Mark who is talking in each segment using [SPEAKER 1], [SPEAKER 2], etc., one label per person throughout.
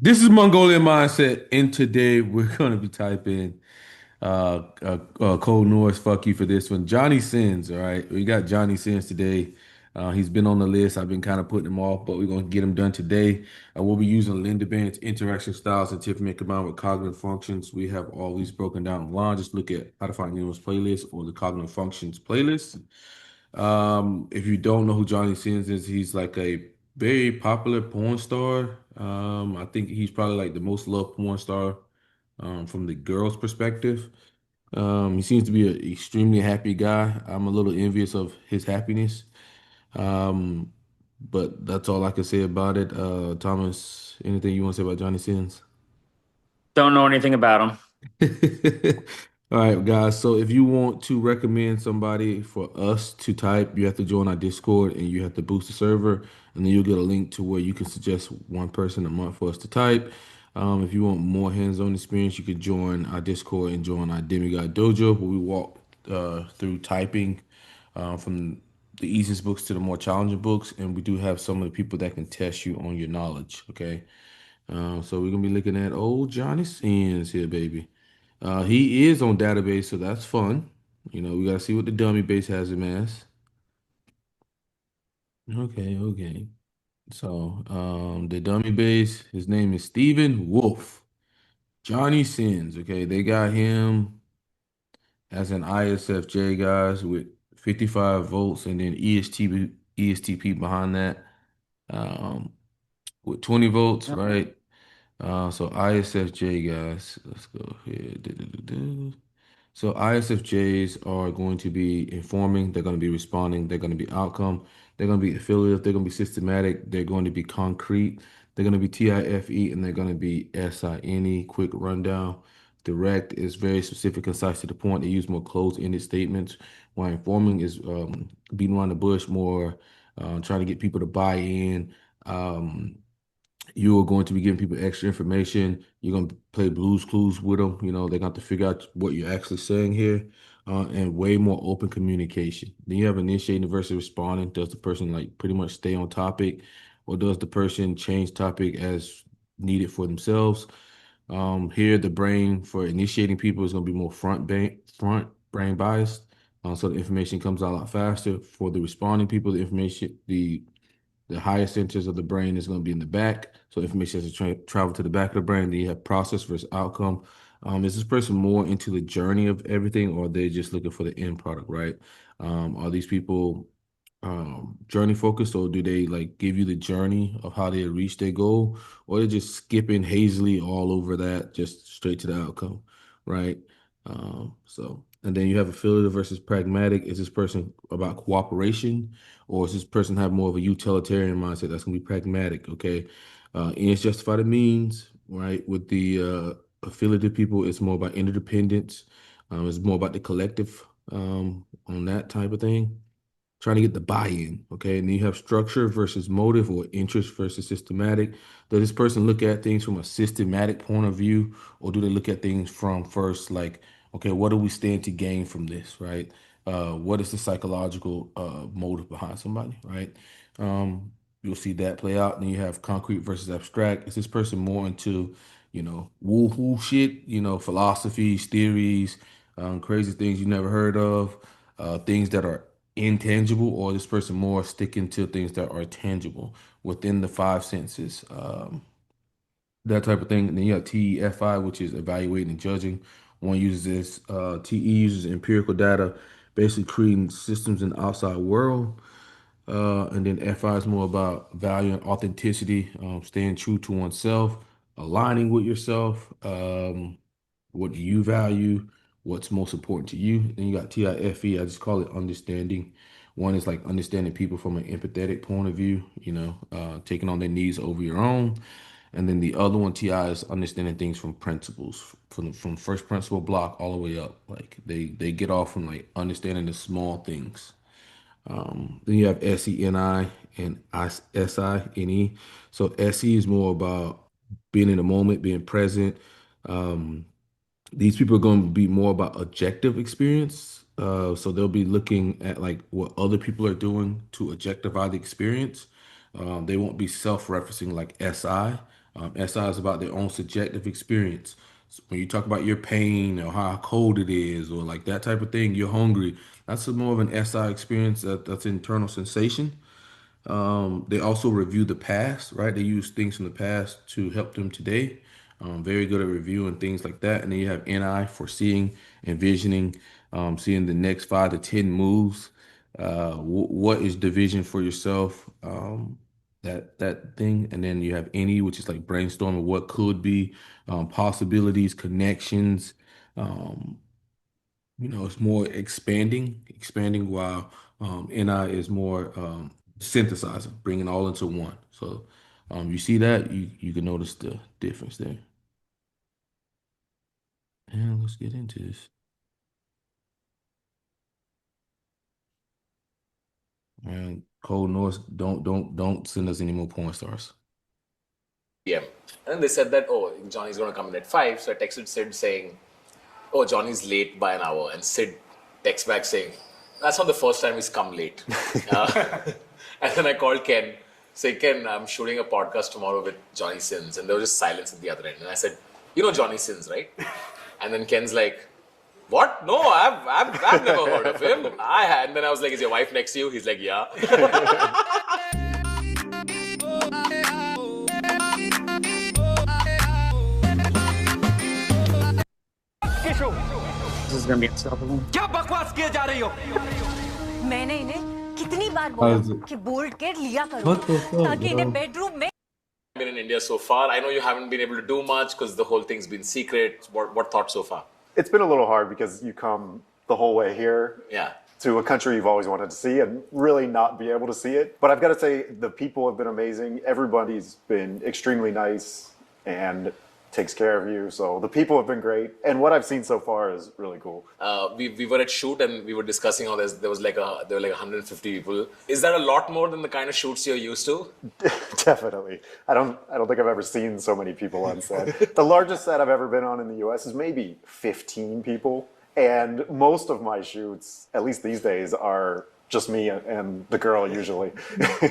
[SPEAKER 1] This is Mongolian Mindset, and today we're going to be typing Code Noise. Fuck you for this one. Johnny Sins, all right? We got Johnny Sins today. He's been on the list. I've been kind of putting him off, but we're going to get him done today. We'll be using Lindebrand's interaction styles and Tiffany combined with cognitive functions. We have all these broken down online. Just look at how to find Nemo's playlist or the cognitive functions playlist. If you don't know who Johnny Sins is, he's like a very popular porn star. I think he's probably like the most loved porn star from the girls' perspective. He seems to be an extremely happy guy. I'm a little envious of his happiness. Um, but that's all I can say about it. Thomas, anything you want to say about Johnny Sins?
[SPEAKER 2] Don't know anything about them.
[SPEAKER 1] All right, guys. So if you want to recommend somebody for us to type, you have to join our Discord and you have to boost the server, and then you'll get a link to where you can suggest one person a month for us to type. If you want more hands-on experience, you can join our Discord and join our Demigod Dojo, where we walk through typing from the easiest books to the more challenging books, and we do have some of the people that can test you on your knowledge. Okay. So we're gonna be looking at old Johnny Sins here, baby. He is on database, so that's fun. We gotta see what the dummy base has him as. Okay, okay. So, the dummy base, his name is Stephen Wolf. Johnny Sins. Okay, they got him as an ISFJ guys with 55 votes, and then ESTP behind that um, with 20 votes, right? So ISFJ guys, let's go here. So ISFJs are going to be informing, they're going to be responding, they're going to be outcome, they're going to be affiliative, they're going to be systematic, they're going to be concrete, they're going to be TIFE, and they're going to be SINE, quick rundown. Direct is very specific, concise to the point. They use more closed-ended statements, while informing is beating around the bush, more trying to get people to buy in. Um, you are going to be giving people extra information. You're going to play Blues Clues with them. They're going to have to figure out what you're actually saying here, and way more open communication. Then you have initiating versus responding. Does the person like pretty much stay on topic, or does the person change topic as needed for themselves? Here, the brain for initiating people is going to be more front brain biased. So the information comes out a lot faster. For the responding people, the higher centers of the brain is going to be in the back. So information has to travel to the back of the brain. Then you have process versus outcome. Is this person more into the journey of everything, or are they just looking for the end product, right? Are these people journey focused, or do they like give you the journey of how they reach their goal, or they're just skipping hazily all over that, just straight to the outcome, right? And then you have affiliative versus pragmatic. Is this person about cooperation, or is this person have more of a utilitarian mindset that's gonna be pragmatic? Okay, ends justify the means, right? With the affiliative people, it's more about interdependence. It's more about the collective on that type of thing, trying to get the buy-in. Okay, and then you have structure versus motive, or interest versus systematic. Does this person look at things from a systematic point of view, or do they look at things from first, like, okay, what do we stand to gain from this, right? What is the psychological motive behind somebody, right? You'll see that play out. And then you have concrete versus abstract. Is this person more into, woo-hoo shit, philosophies, theories, crazy things you never heard of, things that are intangible, or this person more sticking to things that are tangible within the five senses, that type of thing. And then you have TEFI, which is evaluating and judging. One uses this, TE uses empirical data, basically creating systems in the outside world. And then FI is more about value and authenticity, staying true to oneself, aligning with yourself. What do you value? What's most important to you? Then you got TIFE. I just call it understanding. One is like understanding people from an empathetic point of view, taking on their needs over your own. And then the other one, TI, is understanding things from principles, from first principle block all the way up. Like they get off from like understanding the small things. Then you have SENI and SINE. So SE is more about being in the moment, being present. Um, these people are going to be more about objective experience. So they'll be looking at like what other people are doing to objectify the experience. They won't be self-referencing like SI. SI is about their own subjective experience. So when you talk about your pain or how cold it is or like that type of thing, you're hungry. That's more of an SI experience that's internal sensation. They also review the past, right? They use things from the past to help them today. Very good at reviewing things like that. And then you have NI, foreseeing, envisioning, seeing the next 5 to 10 moves. What is the vision for yourself? That thing. And then you have NE, which is like brainstorming what could be, possibilities, connections. Um, it's more expanding while NI is more synthesizing, bringing all into one. So you see that, you can notice the difference there. And let's get into this. And Code North, don't send us any more porn stars.
[SPEAKER 3] PM. And then they said that, oh, Johnny's going to come in at 5. So I texted Sid saying, oh, Johnny's late by an hour. And Sid texts back saying, that's not the first time he's come late. And then I called Ken, say, Ken, I'm shooting a podcast tomorrow with Johnny Sins. And there was just silence at the other end. And I said, you know Johnny Sins, right? And then Ken's like, what? No, I've never heard of him. I had. And then I was like, is your wife next to you? He's like, yeah.
[SPEAKER 2] This is gonna be unstoppable.
[SPEAKER 4] क्या बकवास किए जा रही हो?
[SPEAKER 5] मैंने इन्हें कितनी बार
[SPEAKER 1] How's
[SPEAKER 5] बोला
[SPEAKER 1] it?
[SPEAKER 5] कि बोल्ड केयर लिया करो
[SPEAKER 1] What the fuck,
[SPEAKER 5] ताकि इन्हें
[SPEAKER 1] bro?
[SPEAKER 5] बेडरूम में
[SPEAKER 3] Been in India so far. I know you haven't been able to do much because the whole thing's been secret. What thoughts so far?
[SPEAKER 6] It's been a little hard because you come the whole way here
[SPEAKER 3] Yeah.
[SPEAKER 6] to a country you've always wanted to see and really not be able to see it. But I've got to say, the people have been amazing. Everybody's been extremely nice and takes care of you. So the people have been great. And what I've seen so far is really cool.
[SPEAKER 3] We were at shoot and we were discussing how there were like 150 people. Is that a lot more than the kind of shoots you're used to?
[SPEAKER 6] Definitely. I don't think I've ever seen so many people on set. The largest set I've ever been on in the US is maybe 15 people. And most of my shoots, at least these days, are just me and the girl usually.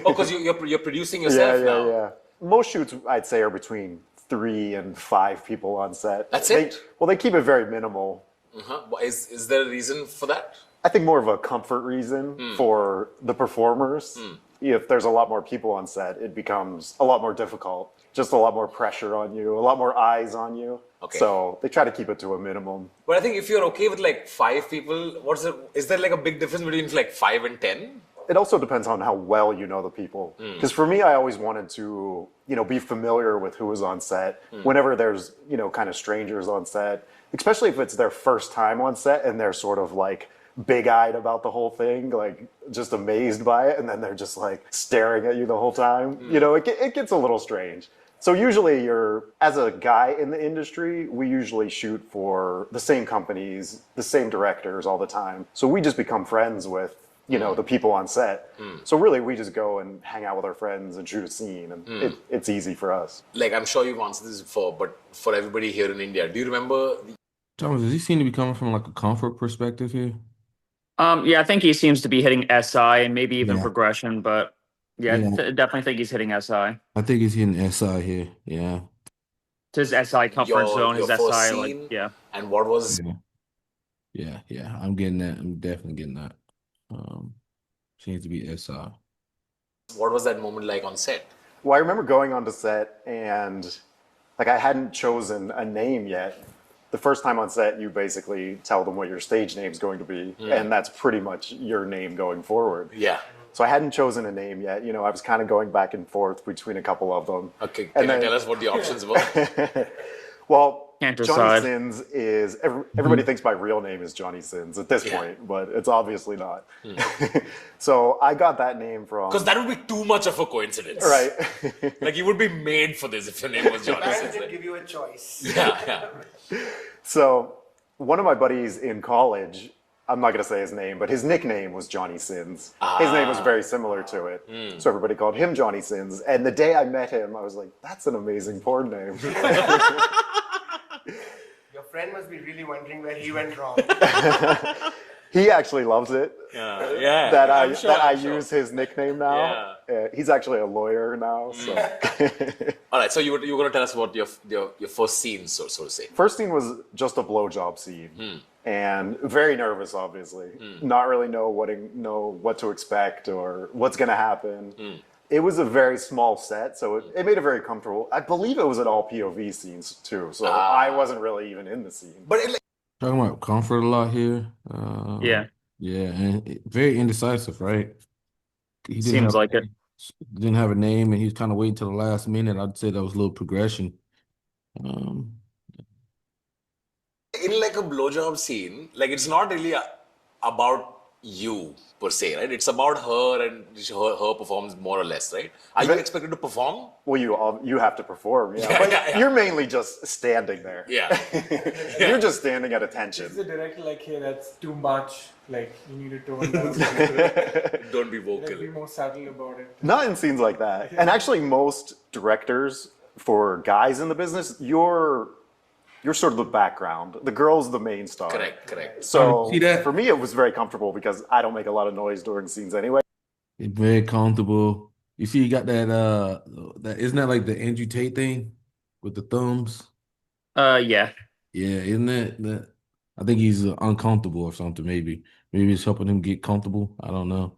[SPEAKER 3] Oh, because you're producing yourself now.
[SPEAKER 6] Yeah. Most shoots, I'd say, are between 3 and 5 people on set.
[SPEAKER 3] That's it?
[SPEAKER 6] Well, they keep it very minimal.
[SPEAKER 3] Uh-huh. Is there a reason for that?
[SPEAKER 6] I think more of a comfort reason for the performers. If there's a lot more people on set, it becomes a lot more difficult. Just a lot more pressure on you, a lot more eyes on you.
[SPEAKER 3] Okay.
[SPEAKER 6] So they try to keep it to a minimum.
[SPEAKER 3] But I think if you're okay with like 5 people, is there like a big difference between like 5 and 10?
[SPEAKER 6] It also depends on how well you know the people. Because for me, I always wanted to, be familiar with who was on set. Whenever there's, kind of strangers on set, especially if it's their first time on set and they're sort of like big-eyed about the whole thing, like just amazed by it, and then they're just like staring at you the whole time. It gets a little strange. So usually as a guy in the industry, we usually shoot for the same companies, the same directors all the time. So we just become friends with, the people on set. So really we just go and hang out with our friends and shoot a scene, and it's easy for us.
[SPEAKER 3] Like, I'm sure you've answered this before, but for everybody here in India, do you remember?
[SPEAKER 1] Thomas, does he seem to be coming from like a comfort perspective here?
[SPEAKER 2] Yeah, I think he seems to be hitting SI and maybe even
[SPEAKER 1] Yeah.
[SPEAKER 2] progression, but yeah,
[SPEAKER 1] Yeah.
[SPEAKER 2] definitely think he's hitting SI.
[SPEAKER 1] I think he's hitting SI here. Yeah.
[SPEAKER 2] It's his SI comfort zone, his
[SPEAKER 3] your first
[SPEAKER 2] SI,
[SPEAKER 3] scene?
[SPEAKER 2] yeah.
[SPEAKER 3] And what was
[SPEAKER 1] Yeah. I'm getting that. I'm definitely getting that. Seems to be SI.
[SPEAKER 3] that moment like on set?
[SPEAKER 6] Well, I remember going onto set and like I hadn't chosen a name yet. The first time on set, you basically tell them what your stage name's going to be, and that's pretty much your name going forward.
[SPEAKER 3] Yeah.
[SPEAKER 6] So I hadn't chosen a name yet. I was kind of going back and forth between a couple of them.
[SPEAKER 3] Okay,
[SPEAKER 6] And
[SPEAKER 3] can you
[SPEAKER 6] then-
[SPEAKER 3] tell us what the options were?
[SPEAKER 6] Well,
[SPEAKER 2] Can't
[SPEAKER 6] Johnny
[SPEAKER 2] decide.
[SPEAKER 6] Sins is everybody thinks my real name is Johnny Sins at this point, but it's obviously not. So I got that name from
[SPEAKER 3] Because that would be too much of a coincidence.
[SPEAKER 6] right.
[SPEAKER 3] Like, you would be made for this if your name was Johnny
[SPEAKER 4] Parents
[SPEAKER 3] Sins.
[SPEAKER 4] didn't give you a choice.
[SPEAKER 3] Yeah.
[SPEAKER 6] So one of my buddies in college, I'm not going to say his name, but his nickname was Johnny Sins. His name was very similar to it. So everybody called him Johnny Sins. And the day I met him, I was like, that's an amazing porn name.
[SPEAKER 4] Your friend must be really wondering where he went wrong.
[SPEAKER 6] He actually loves it.
[SPEAKER 3] Yeah.
[SPEAKER 6] That
[SPEAKER 3] I'm sure,
[SPEAKER 6] I
[SPEAKER 3] I'm sure.
[SPEAKER 6] use his nickname now. He's actually a lawyer now. So
[SPEAKER 3] All right. So you were going to tell us about your first scene, so to say.
[SPEAKER 6] first scene was just a blowjob scene, and very nervous, obviously. Not really know what to expect or what's going to happen. It was a very small set, so it made it very comfortable. I believe it was at all POV scenes too, so I wasn't really even in the scene.
[SPEAKER 3] But
[SPEAKER 1] Talking about comfort a lot here.
[SPEAKER 2] Yeah,
[SPEAKER 1] Yeah, and very indecisive, right? He
[SPEAKER 2] seems like it.
[SPEAKER 1] didn't have a name, and he's kind of waiting till the last minute. I'd say that was a little progression. Um,
[SPEAKER 3] in like a blowjob scene, like it's not really about you per se, right? It's about her and her performance more or less, right? Are you expected to perform?
[SPEAKER 6] Well, you have to perform, yeah.
[SPEAKER 3] Yeah,
[SPEAKER 6] But
[SPEAKER 3] yeah.
[SPEAKER 6] you're mainly just standing there.
[SPEAKER 3] Yeah.
[SPEAKER 6] You're just standing at
[SPEAKER 4] Is
[SPEAKER 6] attention.
[SPEAKER 4] the director like, hey, that's too much? Like, you need to tone down a little bit.
[SPEAKER 3] Don't be
[SPEAKER 4] Like,
[SPEAKER 3] vocal.
[SPEAKER 4] be more subtle about it.
[SPEAKER 6] Not in scenes like that. And actually, most directors for guys in the business, you're sort of the background. The girl's the main star.
[SPEAKER 3] Correct.
[SPEAKER 6] So
[SPEAKER 1] See that?
[SPEAKER 6] for me, it was very comfortable because I don't make a lot of noise during scenes anyway.
[SPEAKER 1] it's very comfortable. You see, you got that isn't that like the Andrew Tate thing with the thumbs?
[SPEAKER 2] Yeah.
[SPEAKER 1] Yeah, isn't that? I think he's uncomfortable or something. Maybe it's helping him get comfortable. I don't know.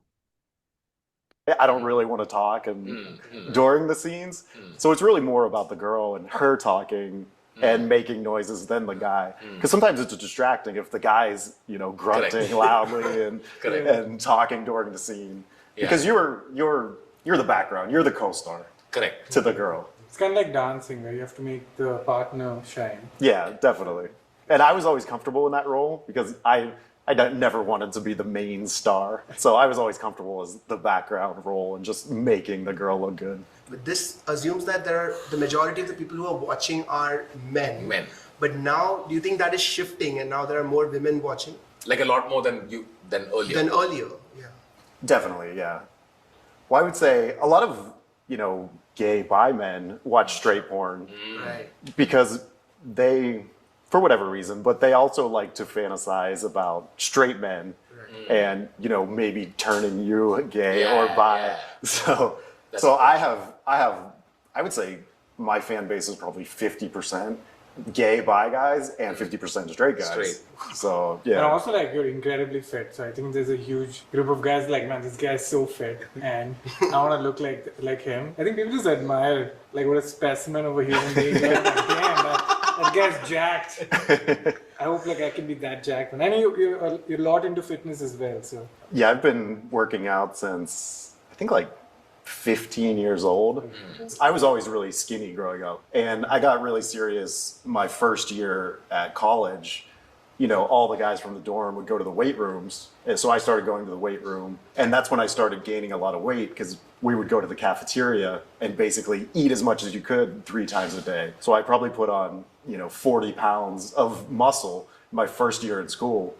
[SPEAKER 6] I don't really want to talk and during the scenes. So it's really more about the girl and her talking and making noises than the guy. Because sometimes it's distracting if the guy's, grunting
[SPEAKER 3] Correct.
[SPEAKER 6] loudly and
[SPEAKER 3] Correct.
[SPEAKER 6] and talking during the scene. Because you're the background, you're the co-star
[SPEAKER 3] Correct.
[SPEAKER 6] to the girl.
[SPEAKER 4] It's kind of like dancing, where you have to make the partner shine.
[SPEAKER 6] Yeah, definitely. And I was always comfortable in that role because I never wanted to be the main star. So I was always comfortable as the background role and just making the girl look good.
[SPEAKER 7] But this assumes that the majority of the people who are watching are men.
[SPEAKER 3] Men.
[SPEAKER 7] But now, do you think that is shifting and now there are more women watching
[SPEAKER 3] Like a lot more than earlier.
[SPEAKER 7] than earlier? Yeah.
[SPEAKER 6] Definitely, yeah. Well, I would say a lot of, gay bi men watch straight porn
[SPEAKER 7] Right.
[SPEAKER 6] because they, for whatever reason, but they also like to fantasize about straight men and, maybe turning you gay or bi.
[SPEAKER 3] Yeah.
[SPEAKER 6] So I would say my fan base is probably 50% gay bi guys and 50% straight guys.
[SPEAKER 3] Straight.
[SPEAKER 6] So,
[SPEAKER 4] And
[SPEAKER 6] yeah.
[SPEAKER 4] also, like, you're incredibly fit. So I think there's a huge group of guys like, man, this guy's so fit, and I want to look like him. I think people just admire, like, what a specimen of a human being. Like, damn, that guy's jacked. I hope, like, I can be that jacked. And I know you're a lot into fitness as well. So
[SPEAKER 6] Yeah, I've been working out since I think like 15 years old. I was always really skinny growing up, and I got really serious my first year at college. All the guys from the dorm would go to the weight rooms, and so I started going to the weight room, and that's when I started gaining a lot of weight because we would go to the cafeteria and basically eat as much as you could 3 times a day. So I probably put on 40 pounds of muscle my first year in school.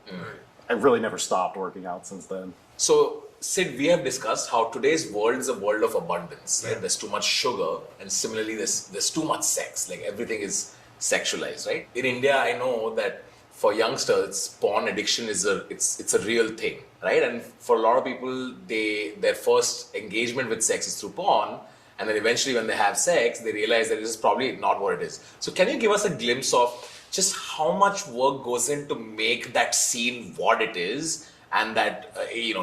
[SPEAKER 6] I really never stopped working out since then.
[SPEAKER 3] So, Sid, we have discussed how today's world is a world of abundance. Right? There's too much sugar, and similarly, there's too much sex. Like everything is sexualized, right? In India, I know that for youngsters, porn addiction is it's a real thing, right? And for a lot of people, their first engagement with sex is through porn, and then eventually, when they have sex, they realize that this is probably not what it is. So, can you give us a glimpse of just how much work goes in to make that scene what it is? And that,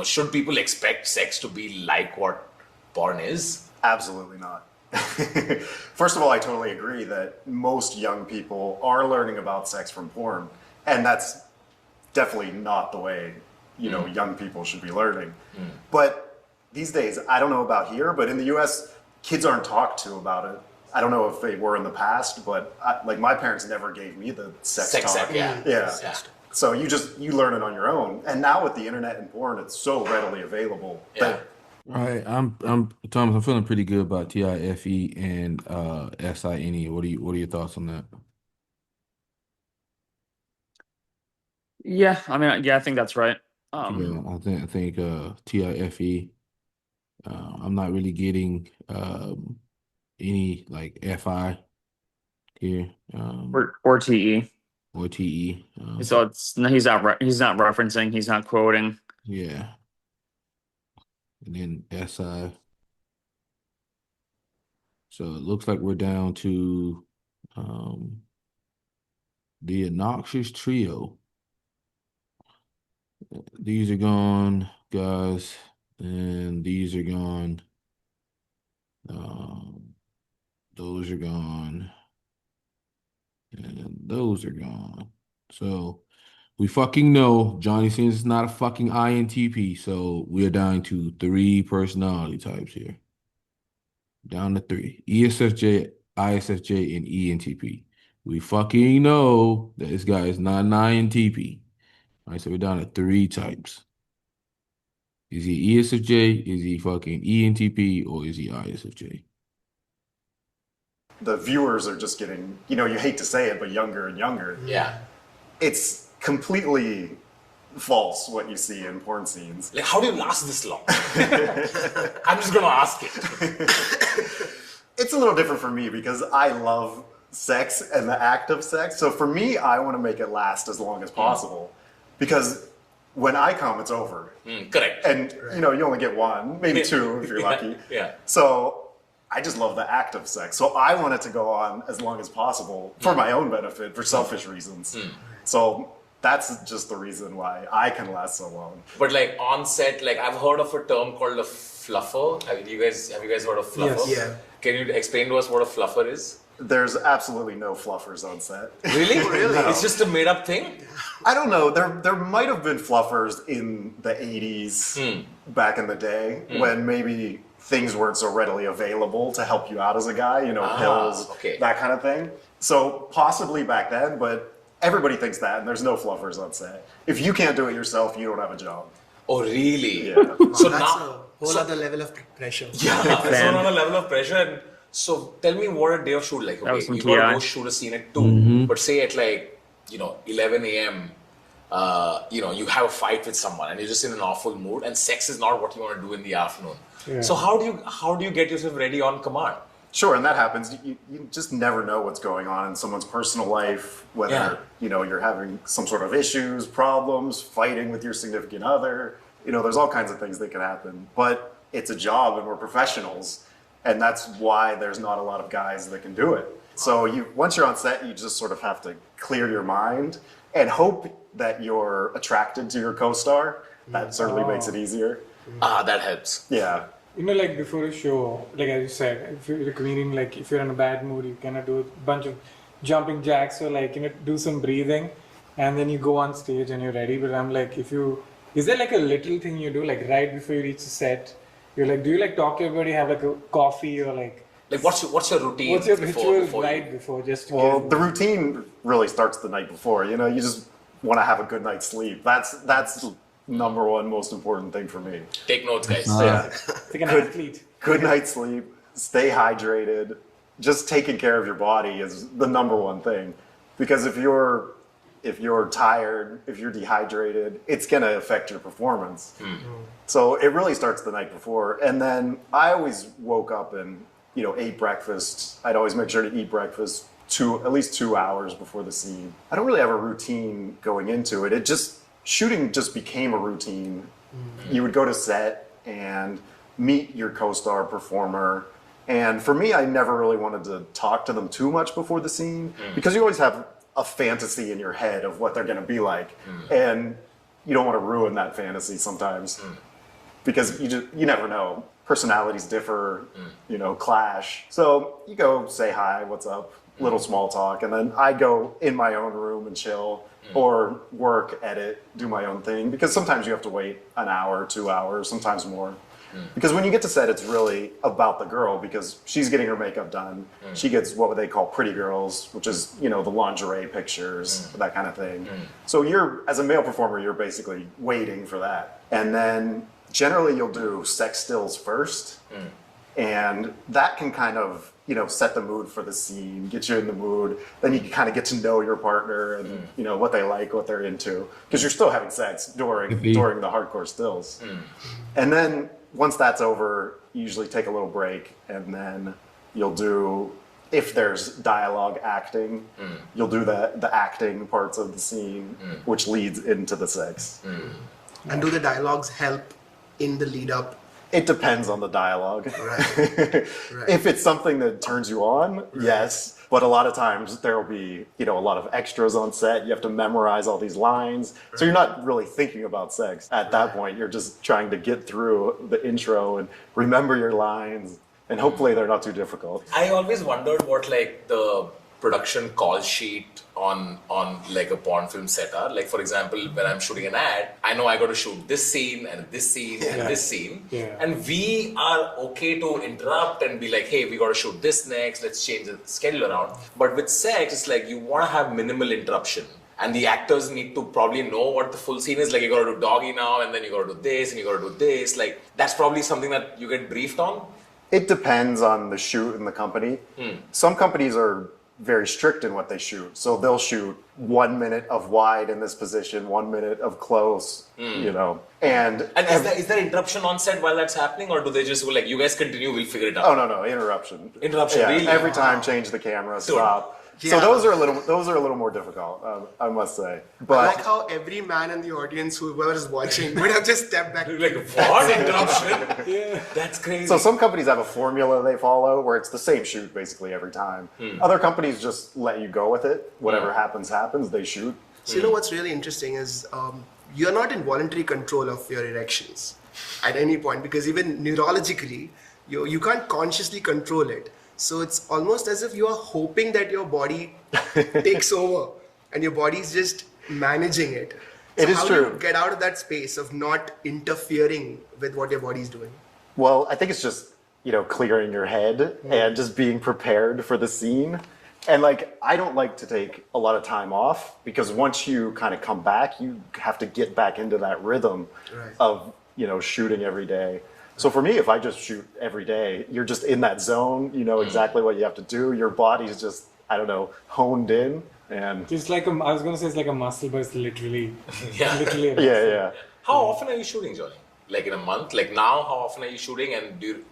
[SPEAKER 3] should people expect sex to be like what porn is?
[SPEAKER 6] Absolutely not. First of all, I totally agree that most young people are learning about sex from porn, and that's definitely not the way young people should be learning. But these days, I don't know about here, but in the U.S., kids aren't talked to about it. I don't know if they were in the past, but my parents never gave me the sex talk. Yeah. So you learn it on your own, and now with the internet and porn, it's so readily available.
[SPEAKER 3] Yeah.
[SPEAKER 1] All right, I'm Thomas. I'm feeling pretty good about TIFE and SINE. What are your thoughts on that?
[SPEAKER 2] Yeah, I mean, yeah, I think that's right.
[SPEAKER 1] Yeah, I think TIFE. I'm not really getting any like FI here.
[SPEAKER 2] Or TE.
[SPEAKER 1] or TE.
[SPEAKER 2] So he's not referencing. He's not quoting.
[SPEAKER 1] Yeah. And then SI. So it looks like we're down to the obnoxious trio. These are gone, guys, and these are gone. Those are gone, and those are gone. So we fucking know Johnny Sins is not a fucking INTP, so we are down to 3 personality types here. Down to 3. ESFJ, ISFJ, and ENTP. We fucking know that this guy is not an INTP. All right, so we're down to 3 types. Is he ESFJ? Is he fucking ENTP? Or is he ISFJ?
[SPEAKER 6] The viewers are just getting, you know, you hate to say it, but younger and younger.
[SPEAKER 3] Yeah.
[SPEAKER 6] It's completely false what you see in porn scenes.
[SPEAKER 3] Like, how do you last this long? I'm just gonna ask it.
[SPEAKER 6] It's a little different for me because I love sex and the act of sex. So for me, I want to make it last as long as possible because when I come, it's over.
[SPEAKER 3] Correct.
[SPEAKER 6] And, you know, you only get 1, maybe 2 if you're lucky.
[SPEAKER 3] Yeah.
[SPEAKER 6] So I just love the act of sex. So I want it to go on as long as possible for my own benefit, for selfish reasons. So that's just the reason why I can last so long.
[SPEAKER 3] But like on set, like I've heard of a term called a fluffer. Have you guys heard of fluffer?
[SPEAKER 7] Yes. Yeah.
[SPEAKER 3] Can you explain to us what a fluffer is?
[SPEAKER 6] There's absolutely no fluffers on set.
[SPEAKER 3] Really?
[SPEAKER 7] Really?
[SPEAKER 3] It's just a made up thing?
[SPEAKER 6] I don't know. There might have been fluffers in the 80s back in the day when maybe things weren't so readily available to help you out as a guy, you know, pills, that kind of thing. So possibly back then, but everybody thinks that, and there's no fluffers on set. If you can't do it yourself, you don't have a job.
[SPEAKER 3] Oh, really?
[SPEAKER 6] Yeah.
[SPEAKER 3] So
[SPEAKER 7] That's
[SPEAKER 3] now,
[SPEAKER 7] a whole other level of pressure.
[SPEAKER 3] yeah, it's on a level of pressure. And so tell me what a day of shoot like.
[SPEAKER 2] That was
[SPEAKER 3] Okay,
[SPEAKER 2] some
[SPEAKER 3] you gotta
[SPEAKER 2] TI.
[SPEAKER 3] go shoot a scene at 2, but say at like, 11 a.m., you have a fight with someone and you're just in an awful mood and sex is not what you want to do in the afternoon.
[SPEAKER 4] Yeah.
[SPEAKER 3] So how do you get yourself ready on command?
[SPEAKER 6] Sure, and that happens. You just never know what's going on in someone's personal life, whether you're having some sort of issues, problems, fighting with your significant other. There's all kinds of things that can happen. But it's a job, and we're professionals, and that's why there's not a lot of guys that can do it. So once you're on set, you just sort of have to clear your mind and hope that you're attracted to your co-star. That certainly makes it easier.
[SPEAKER 3] That helps.
[SPEAKER 6] Yeah.
[SPEAKER 4] Like before a show, like as you said, if you're a comedian, like if you're in a bad mood, you cannot do a bunch of jumping jacks or do some breathing, and then you go on stage and you're ready. But I'm like, is there like a little thing you do like right before you reach the set? You're like, do you like talk to everybody, have like a coffee or like?
[SPEAKER 3] Like what's your routine?
[SPEAKER 4] What's your
[SPEAKER 3] before
[SPEAKER 4] ritual right before? Just to
[SPEAKER 6] Well,
[SPEAKER 4] get-
[SPEAKER 6] the routine really starts the night before. You just want to have a good night's sleep. That's number one most important thing for me.
[SPEAKER 3] Take notes, guys.
[SPEAKER 6] Yeah.
[SPEAKER 4] like an athlete.
[SPEAKER 6] Good night's sleep, stay hydrated. Just taking care of your body is the number one thing. Because if you're tired, if you're dehydrated, it's going to affect your performance. So it really starts the night before. And then I always woke up and, ate breakfast. I'd always make sure to eat breakfast at least 2 hours before the scene. I don't really have a routine going into it. Shooting just became a routine. You would go to set and meet your co-star performer. And for me, I never really wanted to talk to them too much before the scene because you always have a fantasy in your head of what they're going to be like. And you don't want to ruin that fantasy sometimes because you never know. Personalities differ, clash. So you go say hi, what's up, little small talk. And then I go in my own room and chill or work, edit, do my own thing. Because sometimes you have to wait an hour, 2 hours, sometimes more. Because when you get to set, it's really about the girl because she's getting her makeup done. She gets what they call pretty girls, which is, the lingerie pictures, that kind of thing. So as a male performer, you're basically waiting for that. And then generally you'll do sex stills first. And that can kind of, set the mood for the scene, get you in the mood. Then you can kind of get to know your partner and, what they like, what they're into. Because you're still having sex during the hardcore stills. And then once that's over, you usually take a little break and then you'll do if there's dialogue acting, you'll do the acting parts of the scene, which leads into the sex.
[SPEAKER 7] And do the dialogues help in the lead up?
[SPEAKER 6] It depends on the dialogue.
[SPEAKER 7] Right.
[SPEAKER 6] If it's something that turns you on, yes. But a lot of times there will be, a lot of extras on set. You have to memorize all these lines. So you're not really thinking about sex. At that point, you're just trying to get through the intro and remember your lines. And hopefully they're not too difficult.
[SPEAKER 3] I always wondered what like the production call sheet on like a porn film set are. Like for example, when I'm shooting an ad, I know I got to shoot this scene and this scene and this scene.
[SPEAKER 4] Yeah.
[SPEAKER 3] And we are okay to interrupt and be like, hey, we got to shoot this next, let's change the schedule around. But with sex, it's like you want to have minimal interruption. And the actors need to probably know what the full scene is. Like you got to do doggy now and then you got to do this and you got to do this. Like that's probably something that you get briefed on.
[SPEAKER 6] It depends on the shoot and the company. Some companies are very strict in what they shoot. So they'll shoot 1 minute of wide in this position, 1 minute of close, And
[SPEAKER 3] is there interruption on set while that's happening, or do they just go like, you guys continue, we'll figure it out?
[SPEAKER 6] Oh, no, interruption.
[SPEAKER 3] Interruption,
[SPEAKER 6] Yeah,
[SPEAKER 3] really?
[SPEAKER 6] every time change the camera,
[SPEAKER 3] Sure.
[SPEAKER 6] stop.
[SPEAKER 7] Yeah.
[SPEAKER 6] So those are a little more difficult, I must say.
[SPEAKER 7] I
[SPEAKER 6] But
[SPEAKER 7] like how every man in the audience, whoever is watching, would have just stepped back.
[SPEAKER 3] Like, what? Interruption? That's crazy.
[SPEAKER 6] so some companies have a formula they follow where it's the same shoot basically every time. Other companies just let you go with it. Whatever happens, they shoot.
[SPEAKER 7] So you know what's really interesting is you're not in voluntary control of your erections at any point, because even neurologically, you can't consciously control it. So it's almost as if you are hoping that your body takes over and your body is just managing it. So
[SPEAKER 6] It is
[SPEAKER 7] how
[SPEAKER 6] true.
[SPEAKER 7] do you get out of that space of not interfering with what your body is doing?
[SPEAKER 6] Well, I think it's just, clearing your head and just being prepared for the scene. And like, I don't like to take a lot of time off because once you kind of come back, you have to get back into that rhythm of, shooting every day. So for me, if I just shoot every day, you're just in that zone, you know exactly what you have to do. Your body's just, honed in. And
[SPEAKER 4] It's like I was gonna say it's like a muscle, but it's literally,
[SPEAKER 3] Yeah.
[SPEAKER 4] literally a muscle.
[SPEAKER 6] yeah.
[SPEAKER 3] How often are you shooting, Johnny? Like in a month? Like now, how often are you shooting? And do you...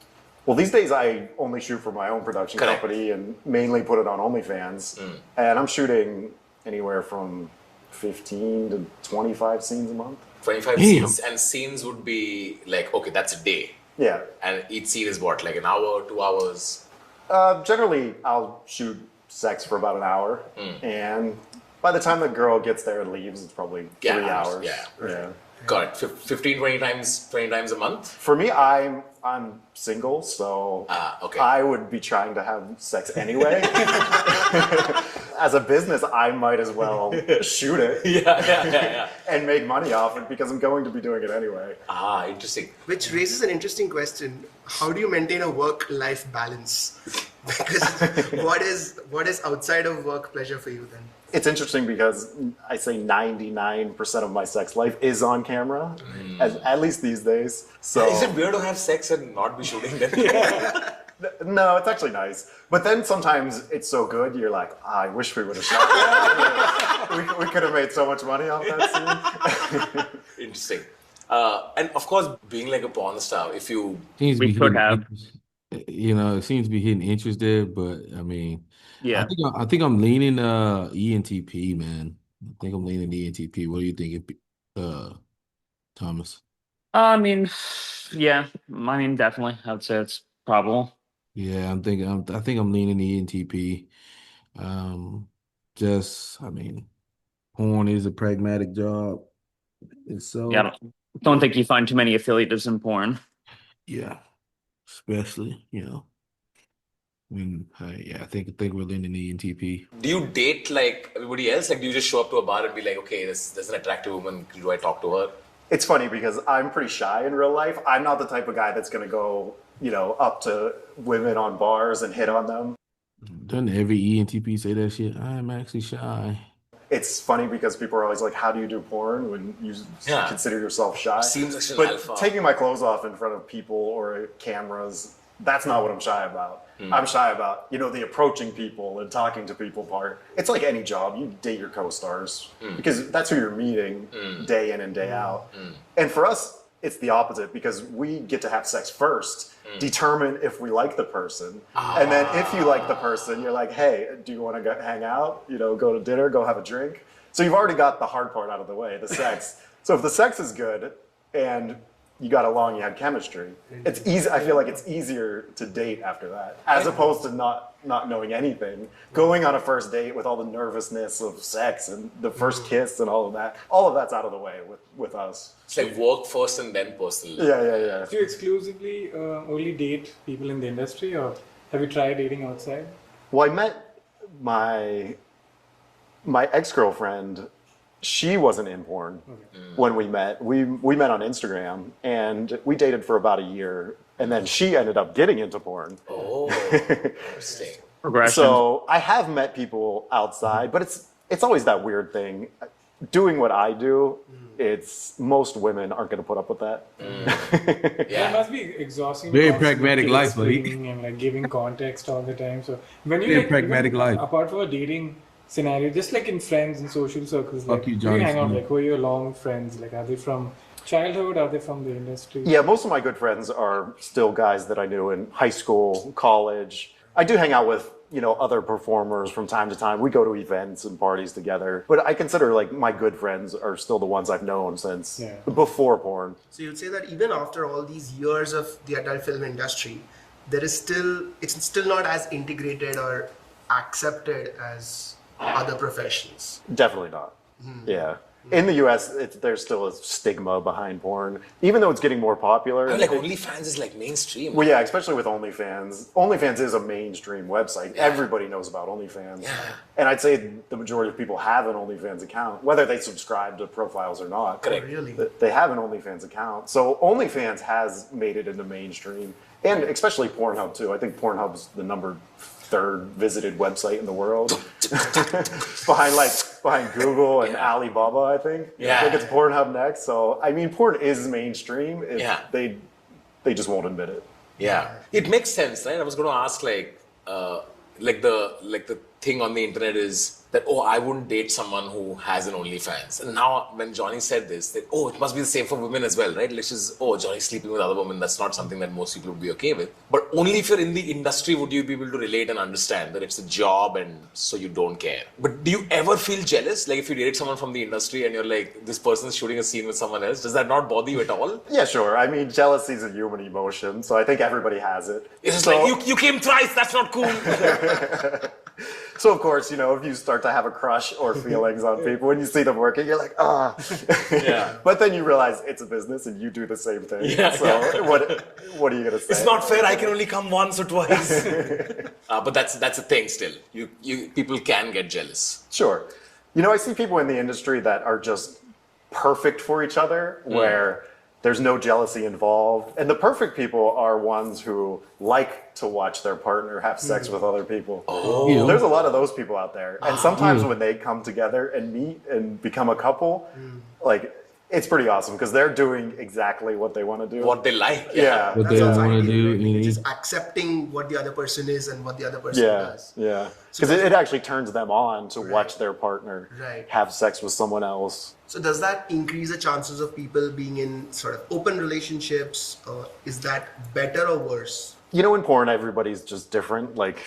[SPEAKER 6] Well, these days I only shoot for my own production
[SPEAKER 3] Correct.
[SPEAKER 6] company and mainly put it on OnlyFans. And I'm shooting anywhere from 15 to 25 scenes a month.
[SPEAKER 3] 25
[SPEAKER 1] Damn.
[SPEAKER 3] scenes, and scenes would be like, okay, that's a day.
[SPEAKER 6] Yeah.
[SPEAKER 3] And each scene is what, like an hour, 2 hours?
[SPEAKER 6] Generally, I'll shoot sex for about an hour. And by the time the girl gets there and leaves, it's probably 3 hours.
[SPEAKER 3] Yeah. Got it. 15, 20 times a month?
[SPEAKER 6] For me, I'm single, so
[SPEAKER 3] Okay.
[SPEAKER 6] I would be trying to have sex anyway. As a business, I might as well shoot it
[SPEAKER 3] Yeah.
[SPEAKER 6] and make money off it because I'm going to be doing it anyway.
[SPEAKER 3] Interesting.
[SPEAKER 7] Which raises an interesting question. How do you maintain a work-life balance? Because what is outside of work pleasure for you then?
[SPEAKER 6] It's interesting because I say 99% of my sex life is on camera, at least these days. So
[SPEAKER 3] Is it weird to have sex and not be shooting then?
[SPEAKER 6] no, it's actually nice. But then sometimes it's so good, you're like, I wish we would have shot that. we could have made so much money off that scene.
[SPEAKER 3] Interesting. And of course, being like a porn star, if you...
[SPEAKER 1] Seems to
[SPEAKER 2] We
[SPEAKER 1] be
[SPEAKER 2] could
[SPEAKER 1] hitting
[SPEAKER 2] have.
[SPEAKER 1] interest. It seems to be hitting interest there, but I mean,
[SPEAKER 2] Yeah.
[SPEAKER 1] I think I'm leaning ENTP, man. I think I'm leaning ENTP. What do you think, Thomas?
[SPEAKER 2] I mean, yeah. I mean, definitely. I would say it's probable.
[SPEAKER 1] Yeah, I think I'm leaning ENTP. Porn is a pragmatic job. And so
[SPEAKER 2] Yeah. Don't think you find too many affiliates in porn.
[SPEAKER 1] yeah, especially, I think we're leaning ENTP.
[SPEAKER 3] Do you date like everybody else? Like, do you just show up to a bar and be like, okay, there's an attractive woman, do I talk to her?
[SPEAKER 6] It's funny because I'm pretty shy in real life. I'm not the type of guy that's going to go, up to women on bars and hit on them.
[SPEAKER 1] Doesn't every ENTP say that shit? I'm actually shy.
[SPEAKER 6] It's funny because people are always like, how do you do porn when you
[SPEAKER 3] Yeah.
[SPEAKER 6] consider yourself shy?
[SPEAKER 3] Seems like an
[SPEAKER 6] but
[SPEAKER 3] alpha.
[SPEAKER 6] taking my clothes off in front of people or cameras, that's not what I'm shy about. I'm shy about, the approaching people and talking to people part. It's like any job. You date your co-stars because that's who you're meeting day in and day out. And for us, it's the opposite because we get to have sex first, determine if we like the person, and then if you like the person, you're like, hey, do you want to go hang out? You know, go to dinner, go have a drink. So you've already got the hard part out of the way, the sex. So if the sex is good and you got along, you had chemistry, it's easy. I feel like it's easier to date after that, as opposed to not knowing anything, going on a first date with all the nervousness of sex and the first kiss and all of that. All of that's out of the way with us.
[SPEAKER 3] It's like work first and then personal.
[SPEAKER 6] Yeah.
[SPEAKER 4] Do you exclusively only date people in the industry, or have you tried dating outside?
[SPEAKER 6] Well, I met my ex-girlfriend. She wasn't in porn when we met. We met on Instagram and we dated for about a year, and then she ended up getting into porn.
[SPEAKER 3] Oh, interesting.
[SPEAKER 2] Progression.
[SPEAKER 6] So I have met people outside, but it's always that weird thing. Doing what I do, it's most women aren't going to put up with that.
[SPEAKER 4] It must be exhausting.
[SPEAKER 1] Very
[SPEAKER 4] constantly
[SPEAKER 1] pragmatic life, buddy.
[SPEAKER 4] explaining and like giving context all the time. So when you
[SPEAKER 1] Very
[SPEAKER 4] like,
[SPEAKER 1] pragmatic
[SPEAKER 4] even
[SPEAKER 1] life.
[SPEAKER 4] apart from a dating scenario, just like in friends and social circles, like
[SPEAKER 1] you,
[SPEAKER 4] who
[SPEAKER 1] Johnny
[SPEAKER 4] you hang out
[SPEAKER 1] Sins.
[SPEAKER 4] like who are your long friends? Like are they from childhood? Are they from the industry?
[SPEAKER 6] Yeah, most of my good friends are still guys that I knew in high school, college. I do hang out with, other performers from time to time. We go to events and parties together. But I consider like my good friends are still the ones I've known since before porn.
[SPEAKER 7] So you'd say that even after all these years of the adult film industry, it's still not as integrated or accepted as other professions.
[SPEAKER 6] Definitely not. Yeah. In the US, there's still a stigma behind porn, even though it's getting more popular.
[SPEAKER 3] I mean, like OnlyFans is like mainstream.
[SPEAKER 6] Well, yeah, especially with OnlyFans. OnlyFans is a mainstream website. Everybody knows about OnlyFans. And I'd say the majority of people have an OnlyFans account, whether they subscribe to profiles or not.
[SPEAKER 3] Correct.
[SPEAKER 7] Really?
[SPEAKER 6] They have an OnlyFans account. So OnlyFans has made it into mainstream, and especially Pornhub too. I think Pornhub's the number 3rd visited website in the world, behind Google and Alibaba, I think.
[SPEAKER 3] Yeah.
[SPEAKER 6] I think it's Pornhub next. So I mean, porn is mainstream. They just won't admit it.
[SPEAKER 3] Yeah, it makes sense, right? I was going to ask, the thing on the internet is that, I wouldn't date someone who has an OnlyFans. And now when Johnny said this, that, it must be the same for women as well, right? Let's just, Johnny's sleeping with other women. That's not something that most people would be okay with. But only if you're in the industry would you be able to relate and understand that it's a job and so you don't care. But do you ever feel jealous? Like if you date someone from the industry and you're like, this person's shooting a scene with someone else, does that not bother you at all?
[SPEAKER 6] Yeah, sure. I mean, jealousy is a human emotion, so I think everybody has it.
[SPEAKER 3] It's just like, you came thrice, that's not cool.
[SPEAKER 6] So of course, if you start to have a crush or feelings on people, when you see them working, you're like,
[SPEAKER 3] Yeah.
[SPEAKER 6] But then you realize it's a business and you do the same thing.
[SPEAKER 3] Yeah,
[SPEAKER 6] so what are you gonna say?
[SPEAKER 3] It's not fair. I can only come once or twice. But that's a thing still. People can get jealous.
[SPEAKER 6] Sure. I see people in the industry that are just perfect for each other, where there's no jealousy involved. And the perfect people are ones who like to watch their partner have sex with other people.
[SPEAKER 1] Yeah.
[SPEAKER 6] There's a lot of those people out there. And sometimes when they come together and meet and become a couple, it's pretty awesome because they're doing exactly what they want to do.
[SPEAKER 3] What they like.
[SPEAKER 6] Yeah.
[SPEAKER 1] What
[SPEAKER 7] That
[SPEAKER 1] they
[SPEAKER 7] sounds
[SPEAKER 1] want to
[SPEAKER 7] ideal,
[SPEAKER 1] do.
[SPEAKER 7] right? Just accepting what the other person is and what the other person
[SPEAKER 6] Yeah.
[SPEAKER 7] does.
[SPEAKER 6] Yeah. Because it actually turns them on to watch their partner
[SPEAKER 7] Right.
[SPEAKER 6] have sex with someone else.
[SPEAKER 7] So does that increase the chances of people being in sort of open relationships? Or is that better or worse?
[SPEAKER 6] In porn, everybody's just different, like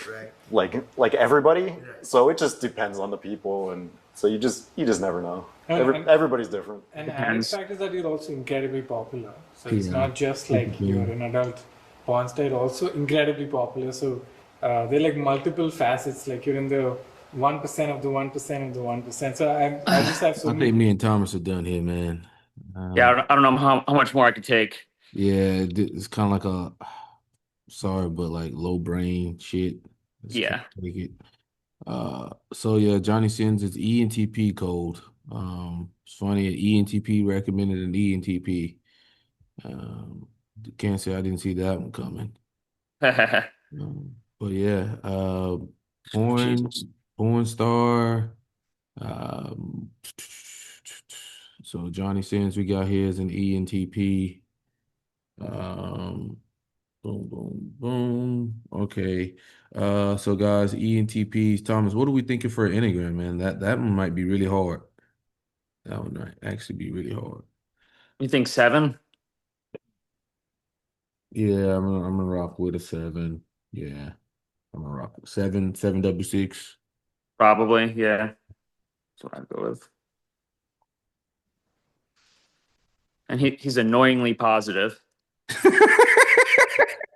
[SPEAKER 6] everybody.
[SPEAKER 7] Right.
[SPEAKER 6] So it just depends on the people, and so you just never know.
[SPEAKER 4] And-
[SPEAKER 6] Everybody's different.
[SPEAKER 4] And added fact is that you're also incredibly popular. So it's not just like you're an adult porn star, you're also incredibly popular. So there are like multiple facets. Like you're in the 1% of the 1% of the 1%. So I just have so
[SPEAKER 1] I
[SPEAKER 4] many.
[SPEAKER 1] think me and Thomas are done here, man.
[SPEAKER 2] Yeah, I don't know how much more I could take.
[SPEAKER 1] Yeah, it's kind of like sorry, but like low brain shit. Just
[SPEAKER 2] Yeah.
[SPEAKER 1] can't take it. So yeah, Johnny Sins is ENTP code. It's funny, an ENTP recommended an ENTP. Can't say I didn't see that one coming. But yeah, porn star. So Johnny Sins we got here as an ENTP. Boom, boom, boom. Okay. So guys, ENTPs, Thomas, what are we thinking for an Enneagram, man? That one might be really hard. That one might actually be really hard.
[SPEAKER 2] You think 7?
[SPEAKER 1] Yeah, I'm gonna rock with a 7. Yeah, I'm gonna rock with 7W6.
[SPEAKER 2] Probably, yeah. That's what I'd go with. And he's annoyingly positive.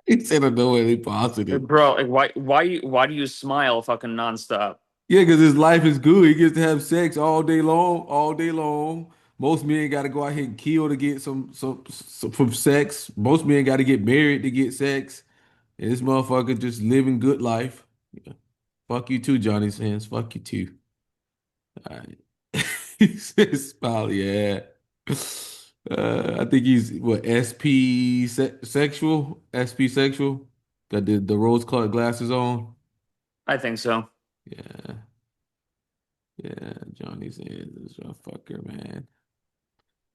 [SPEAKER 1] He said annoyingly positive.
[SPEAKER 2] Bro, like why do you smile fucking nonstop?
[SPEAKER 1] Yeah, because his life is good. He gets to have sex all day long, all day long. Most men got to go out here and kill to get some from sex. Most men got to get married to get sex. And this motherfucker just living good life. Yeah. Fuck you too, Johnny Sins. Fuck you too. All right. He says, "Smile, yeah." I think he's what SP sexual. Got the rose-colored glasses on.
[SPEAKER 2] I think so.
[SPEAKER 1] Yeah. Yeah, Johnny Sins is a fucker, man.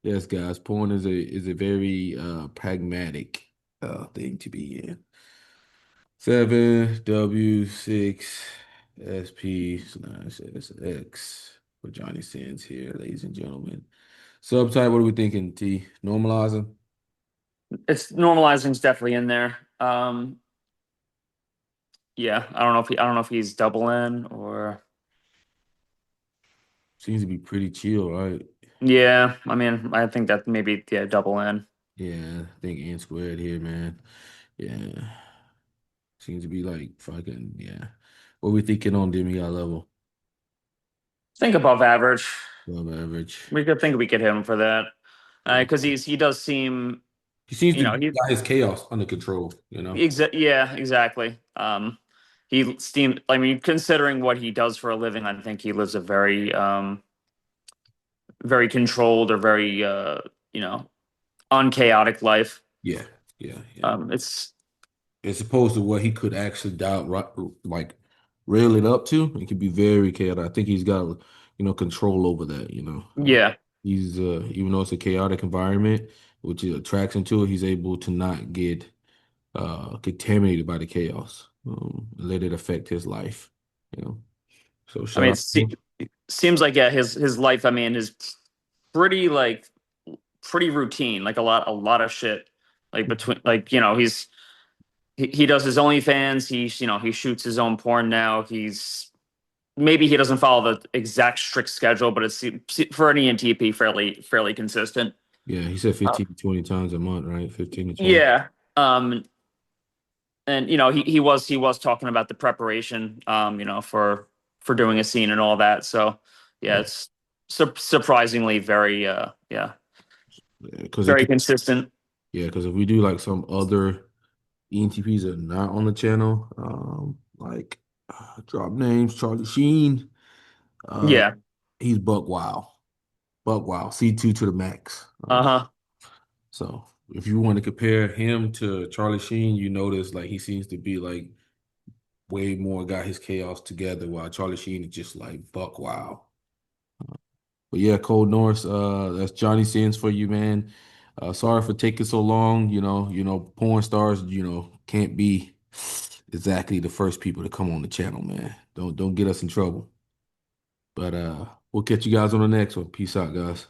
[SPEAKER 1] Yes, guys, porn is a very pragmatic thing to be in. 7W6SP/SX for Johnny Sins here, ladies and gentlemen. Subtype, what are we thinking, T? Normalizing?
[SPEAKER 2] It's normalizing's definitely in there. Yeah, I don't know if he's double N or
[SPEAKER 1] Seems to be pretty chill, right?
[SPEAKER 2] yeah, I mean, I think that maybe yeah, double N.
[SPEAKER 1] Yeah, I think N squared here, man. Yeah. Seems to be like fucking, yeah. What we thinking on demigod level?
[SPEAKER 2] Think above average.
[SPEAKER 1] Above average.
[SPEAKER 2] We could think we could hit him for that.
[SPEAKER 1] Yeah.
[SPEAKER 2] Because he does seem,
[SPEAKER 1] He seems
[SPEAKER 2] you
[SPEAKER 1] to
[SPEAKER 2] know, he
[SPEAKER 1] got his chaos under control, you know?
[SPEAKER 2] yeah, exactly. He seemed, I mean, considering what he does for a living, I think he lives a very very controlled or very you know, unchaotic life.
[SPEAKER 1] Yeah, yeah, yeah.
[SPEAKER 2] It's
[SPEAKER 1] As opposed to what he could actually dial right, like rail it up to, it could be very chaotic. I think he's got, control over that, you know.
[SPEAKER 2] yeah.
[SPEAKER 1] He's even though it's a chaotic environment, which attracts him to it, he's able to not get contaminated by the chaos. Let it affect his life, you know. So
[SPEAKER 2] I
[SPEAKER 1] shout
[SPEAKER 2] mean,
[SPEAKER 1] out to him.
[SPEAKER 2] it seems like yeah, his life. I mean, is pretty like pretty routine. Like a lot of shit. Like between like you know he does his OnlyFans. He shoots his own porn now. He's maybe he doesn't follow the exact strict schedule, but it's for an ENTP fairly consistent.
[SPEAKER 1] Yeah, he said
[SPEAKER 2] Uh,
[SPEAKER 1] 15 to 20 times a month, right? 15 to 20.
[SPEAKER 2] yeah. Um, and he was talking about the preparation for doing a scene and all that. So yeah,
[SPEAKER 1] Yeah.
[SPEAKER 2] it's surprisingly very
[SPEAKER 1] Because it
[SPEAKER 2] very
[SPEAKER 1] could,
[SPEAKER 2] consistent.
[SPEAKER 1] yeah, because if we do like some other ENTPs that are not on the channel, like drop names, Charlie Sheen, uh,
[SPEAKER 2] Yeah.
[SPEAKER 1] he's buck wow, C2 to the max.
[SPEAKER 2] Uh-huh.
[SPEAKER 1] So if you want to compare him to Charlie Sheen, you notice like he seems to be like way more got his chaos together, while Charlie Sheen is just like buck wow. But yeah, Cole Norris, that's Johnny Sins for you, man. Sorry for taking so long. Porn stars, can't be exactly the first people to come on the channel, man. Don't get us in trouble. But we'll catch you guys on the next one. Peace out, guys.